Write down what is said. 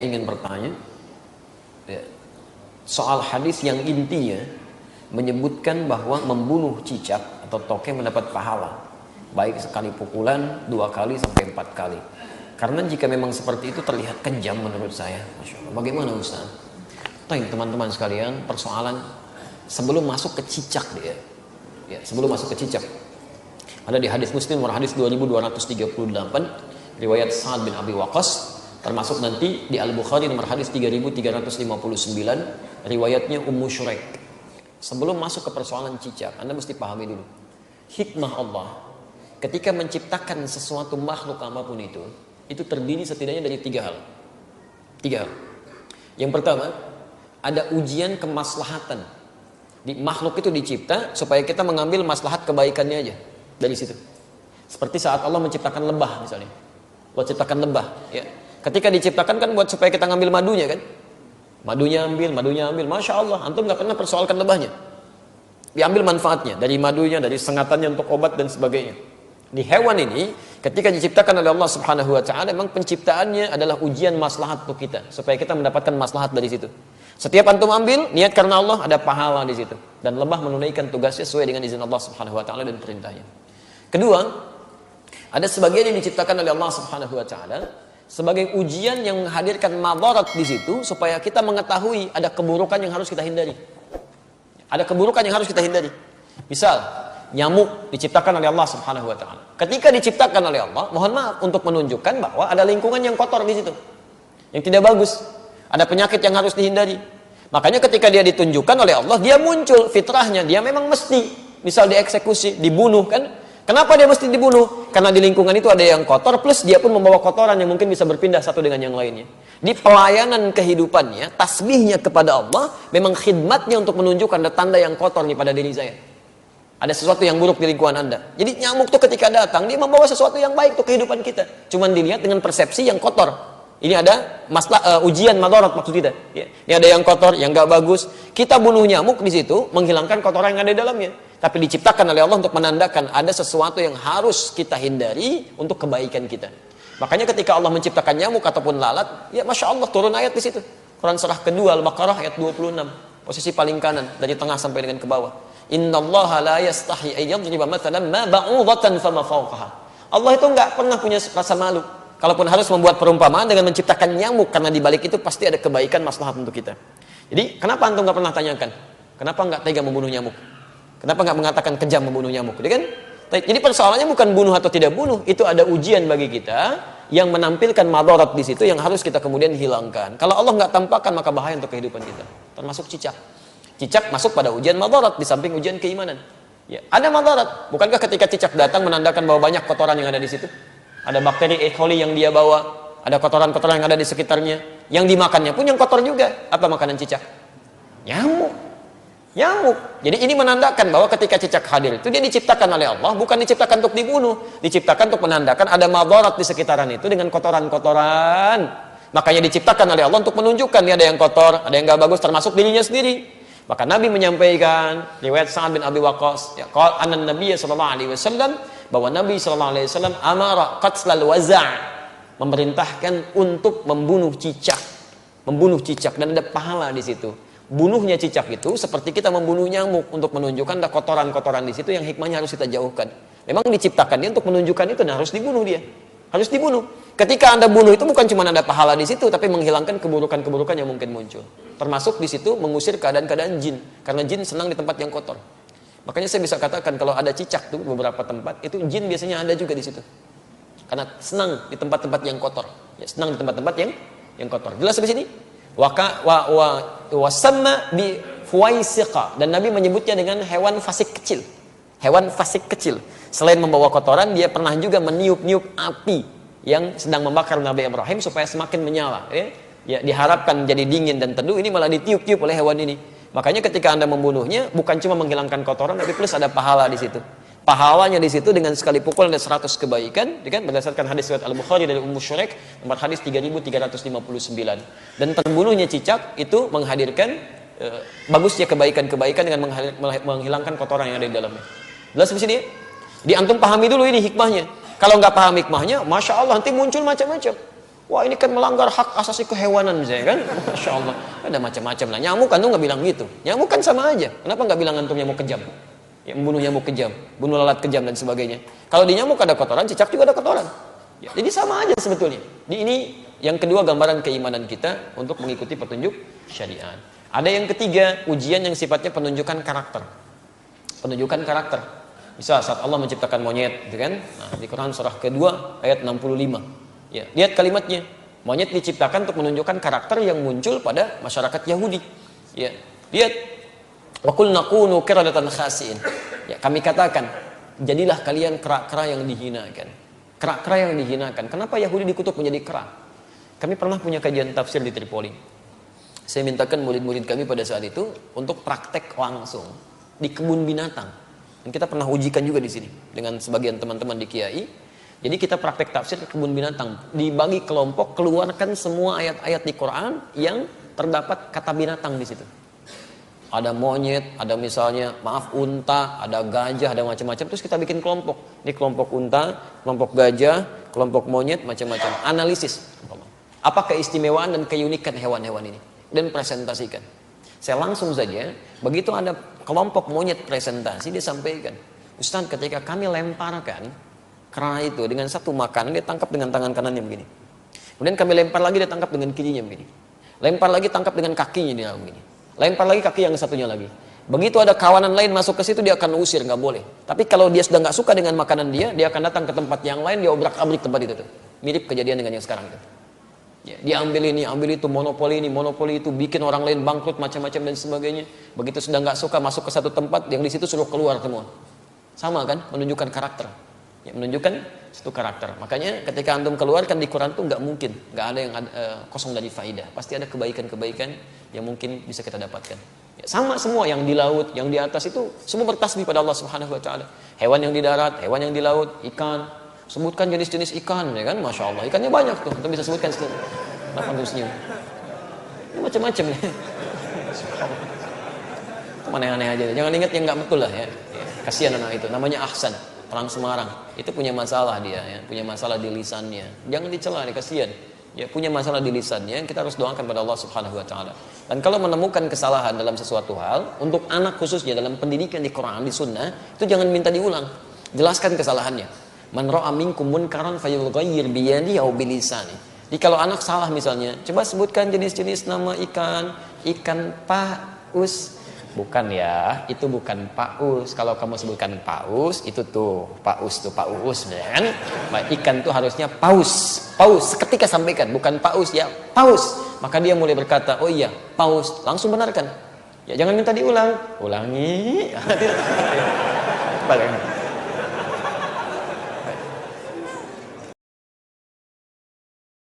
Ingin bertanya ya, soal hadis yang intinya menyebutkan bahwa membunuh cicak atau toke mendapat pahala baik sekali pukulan, 2 kali sampai 4 kali. Karena jika memang seperti itu terlihat kejam menurut saya. Masya Allah. Bagaimana Ustaz? Teman-teman sekalian, persoalan sebelum masuk ke cicak dia. Ya, sebelum masuk ke cicak. Ada di hadis Muslim nomor hadis 2238 riwayat Sa'ad bin Abi Waqqas, termasuk nanti di Al-Bukhari nomor hadis 3359 riwayatnya Ummu Syuraik. Sebelum masuk ke persoalan cicak, Anda mesti pahami dulu hikmah Allah ketika menciptakan sesuatu makhluk apapun itu terdiri setidaknya dari 3 hal. 3 hal. Yang pertama, ada ujian kemaslahatan. Di makhluk itu dicipta supaya kita mengambil maslahat kebaikannya aja dari situ. Seperti saat Allah menciptakan lebah misalnya. Allah ciptakan lebah, ya. Ketika diciptakan kan buat supaya kita ngambil madunya kan. Madunya ambil. Masya Allah, antum gak pernah persoalkan lebahnya. Diambil manfaatnya, dari madunya, dari sengatannya untuk obat dan sebagainya. Di hewan ini, ketika diciptakan oleh Allah Subhanahu wa Ta'ala, memang penciptaannya adalah ujian maslahat untuk kita, supaya kita mendapatkan maslahat dari situ. Setiap antum ambil, niat karena Allah, ada pahala di situ. Dan lebah menunaikan tugasnya sesuai dengan izin Allah Subhanahu wa Ta'ala dan perintahnya. Kedua, ada sebagian yang diciptakan oleh Allah Subhanahu wa Ta'ala sebagai ujian yang menghadirkan madarat di situ supaya kita mengetahui ada keburukan yang harus kita hindari. Ada keburukan yang harus kita hindari. Misal, nyamuk diciptakan oleh Allah Subhanahu wa Ta'ala. Ketika diciptakan oleh Allah, mohon maaf untuk menunjukkan bahwa ada lingkungan yang kotor di situ. Yang tidak bagus. Ada penyakit yang harus dihindari. Makanya ketika dia ditunjukkan oleh Allah, dia muncul fitrahnya, dia memang mesti misal dieksekusi, dibunuh kan? Kenapa dia mesti dibunuh? Karena di lingkungan itu ada yang kotor, plus dia pun membawa kotoran yang mungkin bisa berpindah satu dengan yang lainnya. Di pelayanan kehidupannya, tasbihnya kepada Allah, memang khidmatnya untuk menunjukkan ada tanda yang kotor nih pada diri saya. Ada sesuatu yang buruk di lingkungan Anda. Jadi nyamuk tuh ketika datang, dia membawa sesuatu yang baik untuk kehidupan kita. Cuman dilihat dengan persepsi yang kotor. Ini ada ujian madarat maksud kita. Ya. Ini ada yang kotor, yang gak bagus. Kita bunuh nyamuk di situ, menghilangkan kotoran yang ada di dalamnya. Tapi diciptakan oleh Allah untuk menandakan ada sesuatu yang harus kita hindari untuk kebaikan kita. Makanya ketika Allah menciptakan nyamuk ataupun lalat, ya Masya Allah turun ayat di situ. Quran surah kedua Al-Baqarah ayat 26. Posisi paling kanan dari tengah sampai dengan ke bawah. Innallaha la yastahi ayyadriba mathalan ma ba'udatan fama fawqaha. Allah itu enggak pernah punya rasa malu. Kalaupun harus membuat perumpamaan dengan menciptakan nyamuk, karena di balik itu pasti ada kebaikan maslahat untuk kita. Jadi kenapa antum enggak pernah tanyakan? Kenapa enggak tega membunuh nyamuk? Kenapa nggak mengatakan kejam membunuh nyamuk? Kan? Jadi persoalannya bukan bunuh atau tidak bunuh, itu ada ujian bagi kita yang menampilkan madarat di situ yang harus kita kemudian hilangkan. Kalau Allah nggak tampakkan maka bahaya untuk kehidupan kita. Termasuk cicak. Cicak masuk pada ujian madarat di samping ujian keimanan. Ya, ada madarat. Bukankah ketika cicak datang menandakan bahwa banyak kotoran yang ada di situ? Ada bakteri E. coli yang dia bawa, ada kotoran-kotoran yang ada di sekitarnya. Yang dimakannya pun yang kotor juga. Apa makanan cicak? Nyamuk. Jadi ini menandakan bahwa ketika cicak hadir itu dia diciptakan oleh Allah, bukan diciptakan untuk dibunuh, diciptakan untuk menandakan ada madarat di sekitaran itu dengan kotoran-kotoran. Makanya diciptakan oleh Allah untuk menunjukkan dia ada yang kotor, ada yang gak bagus, termasuk dirinya sendiri. Maka Nabi menyampaikan riwayat Sa'ad bin Abi Waqqas, ya, qala anna Nabiy sallallahu alaihi wasallam, bahwa Nabi sallallahu alaihi wasallam amara qatlal waza', memerintahkan untuk membunuh cicak dan ada pahala di situ. Bunuhnya cicak itu seperti kita membunuh nyamuk untuk menunjukkan ada kotoran-kotoran di situ yang hikmahnya harus kita jauhkan. Memang diciptakan dia untuk menunjukkan itu dan harus dibunuh dia. Harus dibunuh. Ketika Anda bunuh itu bukan cuma ada pahala di situ, tapi menghilangkan keburukan-keburukan yang mungkin muncul. Termasuk di situ mengusir keadaan-keadaan jin, karena jin senang di tempat yang kotor. Makanya saya bisa katakan kalau ada cicak tuh beberapa tempat, itu jin biasanya ada juga di situ. Karena senang di tempat-tempat yang kotor. Ya, senang di tempat-tempat yang kotor. Jelas sampai sini? Wasamma bi fuwaisiqa, dan Nabi menyebutnya dengan hewan fasik kecil. Hewan fasik kecil. Selain membawa kotoran, dia pernah juga meniup-niup api yang sedang membakar Nabi Ibrahim supaya semakin menyala. Ya, diharapkan jadi dingin dan teduh, ini malah ditiup-tiup oleh hewan ini. Makanya ketika Anda membunuhnya, bukan cuma menghilangkan kotoran, tapi plus ada pahala di situ. Pahalanya di situ dengan sekali pukul ada 100 kebaikan, kan? Berdasarkan hadis riwayat Al-Bukhari dari Ummu Syuraik nomor hadis 3359. Dan terbunuhnya cicak itu menghadirkan bagusnya kebaikan-kebaikan dengan menghilangkan kotoran yang ada di dalamnya. Jelas di sini? Di antum pahami dulu ini hikmahnya. Kalau nggak paham hikmahnya, Masya Allah nanti muncul macam-macam. Wah ini kan melanggar hak asasi kehewanan misalnya kan. Masya Allah. Ada macam-macam lah. Nyamuk kan tuh nggak bilang gitu. Nyamuk kan sama aja. Kenapa nggak bilang antum nyamuk kejam? Ya, membunuh nyamuk kejam, bunuh lalat kejam dan sebagainya. Kalau di nyamuk ada kotoran, cicak juga ada kotoran. Ya, jadi sama aja sebetulnya. Ini yang kedua gambaran keimanan kita untuk mengikuti petunjuk syariat. Ada yang ketiga, ujian yang sifatnya penunjukan karakter. Penunjukan karakter. Misal saat Allah menciptakan monyet, gitu kan? Nah, di Quran surah kedua ayat 65. Ya, lihat kalimatnya. Monyet diciptakan untuk menunjukkan karakter yang muncul pada masyarakat Yahudi. Ya, lihat. Wa qulna kunu qiradatan khasiin. Ya, kami katakan, jadilah kalian kera-kera yang dihinakan. Kera-kera yang dihinakan. Kenapa Yahudi dikutuk menjadi kera? Kami pernah punya kajian tafsir di Tripoli. Saya mintakan murid-murid kami pada saat itu untuk praktek langsung di kebun binatang. Dan kita pernah ujikan juga di sini dengan sebagian teman-teman di Kiai. Jadi kita praktek tafsir ke kebun binatang. Dibagi kelompok, keluarkan semua ayat-ayat di Quran yang terdapat kata binatang di situ. Ada monyet, ada misalnya unta, ada gajah, ada macam-macam. Terus kita bikin kelompok. Ini kelompok unta, kelompok gajah, kelompok monyet, macam-macam. Analisis. Apa keistimewaan dan keunikan hewan-hewan ini? Dan presentasikan. Saya langsung saja, begitu ada kelompok monyet presentasi, dia sampaikan. Ustaz, ketika kami lemparkan kera itu dengan satu makanan, dia tangkap dengan tangan kanannya begini. Kemudian kami lempar lagi, dia tangkap dengan kirinya begini. Lempar lagi, tangkap dengan kakinya dia begini. Lempar lagi kaki yang satunya lagi. Begitu ada kawanan lain masuk ke situ, dia akan usir, nggak boleh. Tapi kalau dia sudah nggak suka dengan makanan dia akan datang ke tempat yang lain, dia obrak-abrik tempat itu tuh. Mirip kejadian dengan yang sekarang itu. Ya, dia ambil ini, ambil itu, monopoli ini, monopoli itu, bikin orang lain bangkrut macam-macam dan sebagainya. Begitu sudah nggak suka masuk ke satu tempat, yang di situ suruh keluar semua. Sama kan, menunjukkan karakter. Ya, menunjukkan satu karakter. Makanya ketika antum keluarkan di Quran itu nggak mungkin, nggak ada yang kosong dari faidah. Pasti ada kebaikan-kebaikan yang mungkin bisa kita dapatkan. Ya, sama semua yang di laut, yang di atas itu semua bertasbih pada Allah Subhanahu Wa Taala. Hewan yang di darat, hewan yang di laut, ikan. Sebutkan jenis-jenis ikan, ya kan? Masya Allah, ikannya banyak tuh. Antum bisa sebutkan sekali. Kenapa antum senyum? Ini macam-macam nih. Itu aneh-aneh aja. Jangan ingat yang nggak betul lah ya. Kasihan anak itu. Namanya Ahsan. Orang Semarang itu punya masalah dia ya, punya masalah di lisannya. Jangan dicela, kasihan. Ya, punya masalah di lisannya, kita harus doakan pada Allah Subhanahu Wa Taala. Dan kalau menemukan kesalahan dalam sesuatu hal, untuk anak khususnya dalam pendidikan di Quran, di Sunnah, itu jangan minta diulang, jelaskan kesalahannya. Man ra'a minkum munkaran falyughayyir bi yadihi aw bi lisani. Jadi kalau anak salah misalnya, coba sebutkan jenis-jenis nama ikan, ikan paus. Bukan ya, itu bukan paus. Kalau kamu sebutkan paus, itu tuh paus tuh paus, kan? Nah, ikan tuh harusnya paus. Paus, seketika sampaikan, bukan paus ya, paus. Maka dia mulai berkata, oh iya, paus. Langsung benarkan. Ya jangan minta diulang. Ulangi.